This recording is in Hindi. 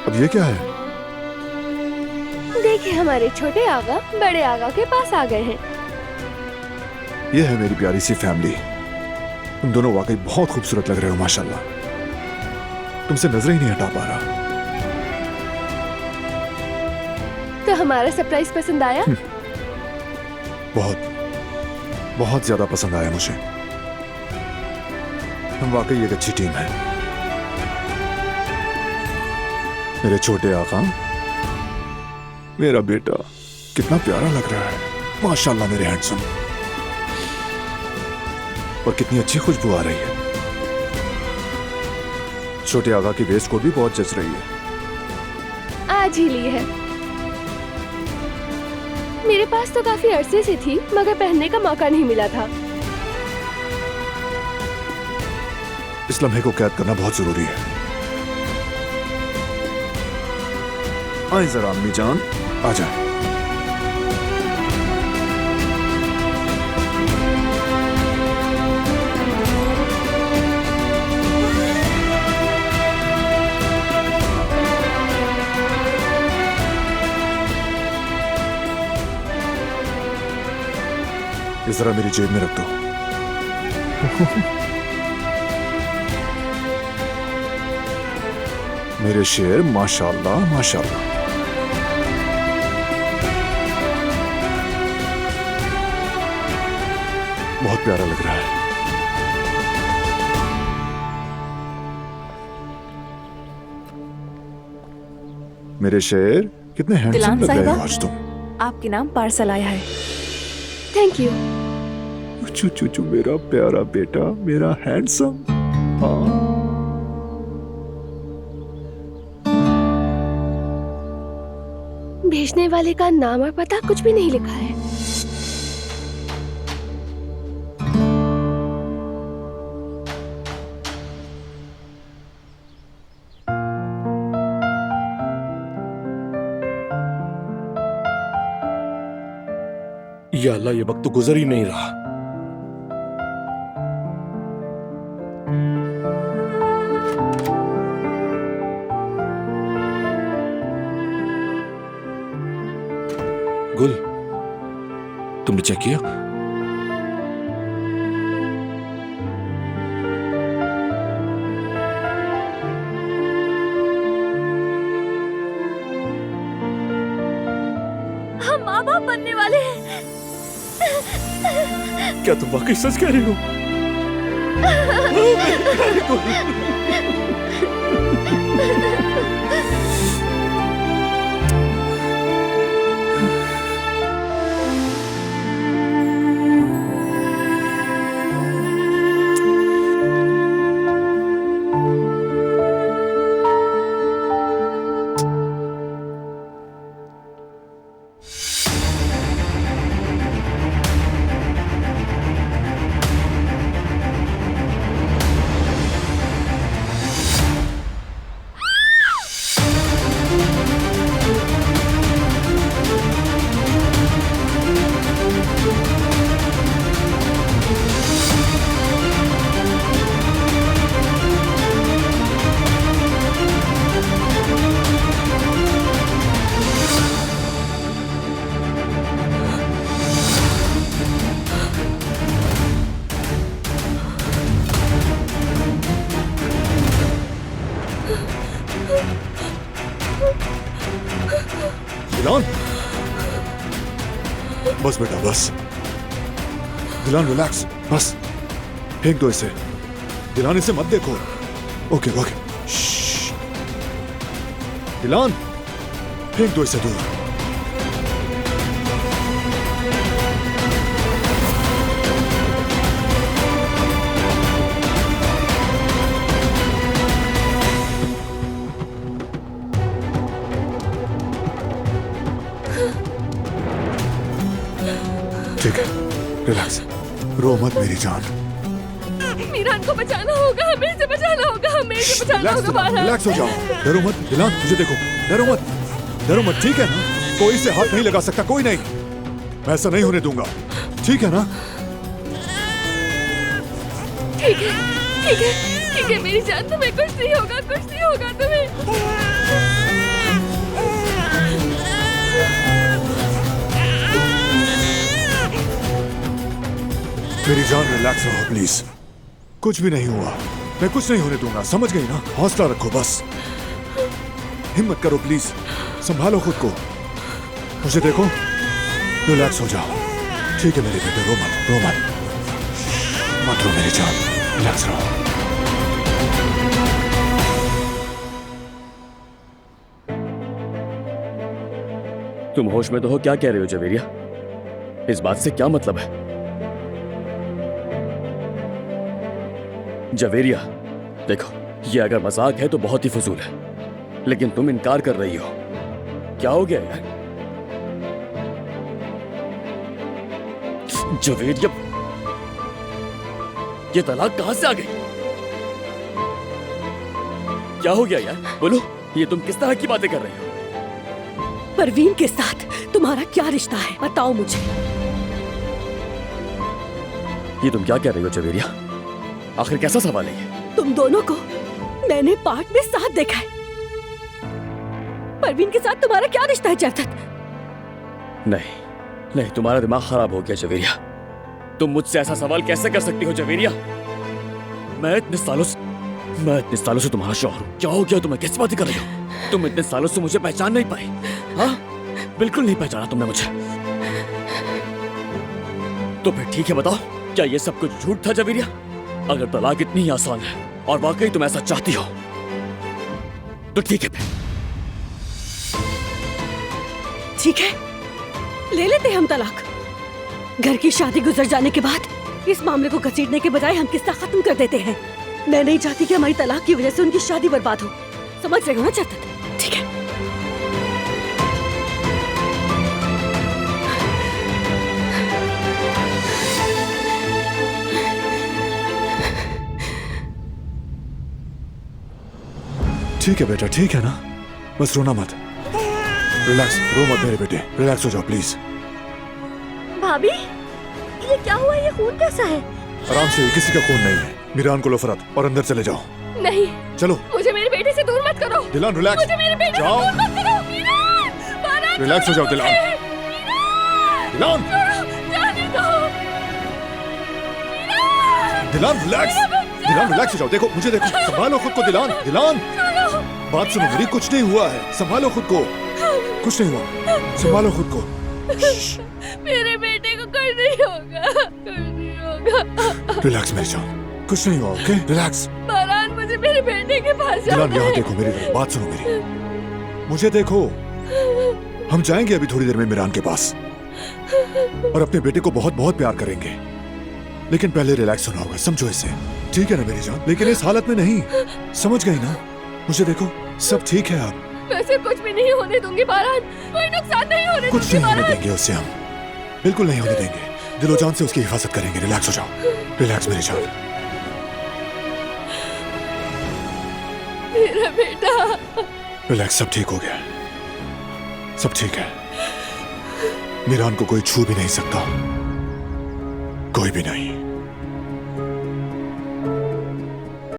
अब ये क्या है? देखिए, हमारे छोटे आगा बड़े आगा के पास आ गए हैं। ये है मेरी प्यारी सी फैमिली। तुम दोनों वाकई बहुत खूबसूरत लग रहे हो माशाल्लाह। तुमसे नजर ही नहीं हटा पा रहा। तो हमारा सरप्राइज पसंद आया? बहुत बहुत ज्यादा पसंद आया मुझे। हम वाकई एक अच्छी टीम है। मेरे छोटे आका, मेरा बेटा कितना प्यारा लग रहा है माशाल्लाह। मेरे हैंडसम, और कितनी अच्छी खुशबू आ रही है। छोटे आका की वेस्ट कोट भी बहुत जच रही है। आज ही ली है। मेरे पास तो काफी अरसे से थी, मगर पहनने का मौका नहीं मिला था। इस लम्हे को कैद करना बहुत जरूरी है। आए जरा अम्मी जान, आ जाए। ये जरा मेरी जेब में रख दो। मेरे शेर माशाल्लाह माशाल्लाह। बहुत प्यारा लग रहा है। मेरे शेर कितने हैंडसम लग रहे हो आज तुम। आपके नाम पार्सल आया है। Thank you. चू चू चू, मेरा प्यारा बेटा, मेरा हैंडसम। हाँ, भेजने वाले का नाम और पता कुछ भी नहीं लिखा है। या अल्लाह, ये वक्त तो गुजर ही नहीं रहा। गुल, तुमने चेक किया? हम माँ बाप बनने वाले हैं। क्या तुम वाकई सच कह रही हो? दिलान, बस बेटा बस। दिलान रिलैक्स, बस फेंक दो इसे। दिलान, इसे मत देखो। ओके ओके, श्श्श। दिलान, फेंक दो इसे दूर। ठीक है, रिलैक्स, रो मत मेरी जान। मीरान को बचाना होगा, हमें इसे बचाना होगा, हमें इसे बचाना होगा। बाहर रिलैक्स हो जाओ, डरो मत। दिलान, मुझे देखो, डरो मत, डरो मत, ठीक है ना? कोई से हाथ नहीं लगा सकता, कोई नहीं। मैं ऐसा नहीं होने दूंगा, ठीक है ना? ठीक है, ठीक है, ठीक है मेरी जान, तुम्हें कुछ नहीं होगा, कुछ नहीं होगा तुम्हें। मेरी जान रिलैक्स रहो प्लीज। कुछ भी नहीं हुआ, मैं कुछ नहीं होने दूंगा, समझ गई ना? हौसला रखो बस, हिम्मत करो प्लीज, संभालो खुद को। मुझे देखो, रिलैक्स हो जाओ। ठीक है मेरे बेटे, रो मत, रो मत, मत रो मेरी जान, रिलैक्स रहो। तुम होश में तो हो? क्या कह रहे हो जवेरिया? इस बात से क्या मतलब है? जवेरिया देखो, ये अगर मजाक है तो बहुत ही फजूल है, लेकिन तुम इनकार कर रही हो। क्या हो गया यार? जवेरिया, ये तलाक कहां से आ गई? क्या हो गया यार? बोलो, ये तुम किस तरह की बातें कर रही हो? परवीन के साथ तुम्हारा क्या रिश्ता है, बताओ मुझे। ये तुम क्या कह रही हो जवेरिया? आखिर कैसा सवाल है ये? तुम दोनों को मैंने पार्क में साथ देखा है। परवीन के साथ तुम्हारा क्या रिश्ता है जवदत? नहीं नहीं, तुम्हारा दिमाग खराब हो गया जवेरिया। तुम मुझसे ऐसा सवाल कैसे कर सकती हो जवेरिया? मैं इतने सालों से तुम्हारा शौहर हूं। क्या हो गया तुम्हें? कैसी बातें कर रही हो? तुम इतने सालों से मुझे पहचान नहीं पाई। हाँ, बिल्कुल नहीं पहचाना तुमने मुझे। तो फिर ठीक है, बताओ, क्या ये सब कुछ झूठ था जवेरिया? अगर तलाक इतनी ही आसान है और वाकई तुम ऐसा चाहती हो तो ठीक है फिर। ठीक है, ले लेते हैं हम तलाक। घर की शादी गुजर जाने के बाद इस मामले को घसीटने के बजाय हम किस्सा खत्म कर देते हैं। मैं नहीं चाहती कि हमारी तलाक की वजह से उनकी शादी बर्बाद हो। समझ रहे हो ना जवदत? ठीक है। ठीक है बेटा, ठीक है ना? बस रोना मत, रिलैक्स, रो मत मेरे बेटे, रिलैक्स हो जाओ प्लीज। भाभी, ये क्या हुआ? ये खून कैसा है? आराम से, किसी का खून नहीं है। मीरान को लो फरत और अंदर चले जाओ। नहीं, चलो। मुझे मेरे बेटे से दूर मत करो। दिलान रिलैक्स, मुझे मेरे बेटे से जाओ। दूर मत करो। मीरान, बारात रिलैक्स हो जाओ दिलान। मीरान, दिलान, जाने दो। दिलान रिलैक्स, दिलान रिलैक्स हो जाओ। देखो मुझे, देखो, संभालो खुद को दिलान। दिलान, बात सुनो मेरी, कुछ नहीं हुआ है, संभालो खुद को, कुछ नहीं हुआ, संभालो खुद को। मेरे बेटे को कुछ नहीं होगा, कुछ नहीं होगा। रिलैक्स मेरी जान, कुछ नहीं हुआ, ओके? रिलैक्स। बारात, मुझे मेरे बेटे के पास दिलान जाना यहाँ है। देखो मेरी बात सुनो मेरी, मुझे देखो, हम जाएंगे अभी थोड़ी देर में मीरान के पास और अपने बेटे को बहुत बहुत प्यार करेंगे, लेकिन पहले रिलैक्स होना होगा, समझो इसे, ठीक है ना मेरी जान? लेकिन इस हालत में नहीं, समझ गई ना? मुझे देखो, सब ठीक है अब, वैसे कुछ भी नहीं होने दूंगी बारात, कोई नुकसान नहीं होने कुछ दूंगी नहीं होने बारात। देंगे उससे, हम बिल्कुल नहीं होने देंगे, दिलो जान से उसकी हिफाजत करेंगे। रिलैक्स हो जाओ, रिलैक्स मेरी जान। मेरा बेटा, रिलैक्स, सब ठीक हो गया, सब ठीक है। मीरान को कोई छू भी नहीं सकता, कोई भी नहीं।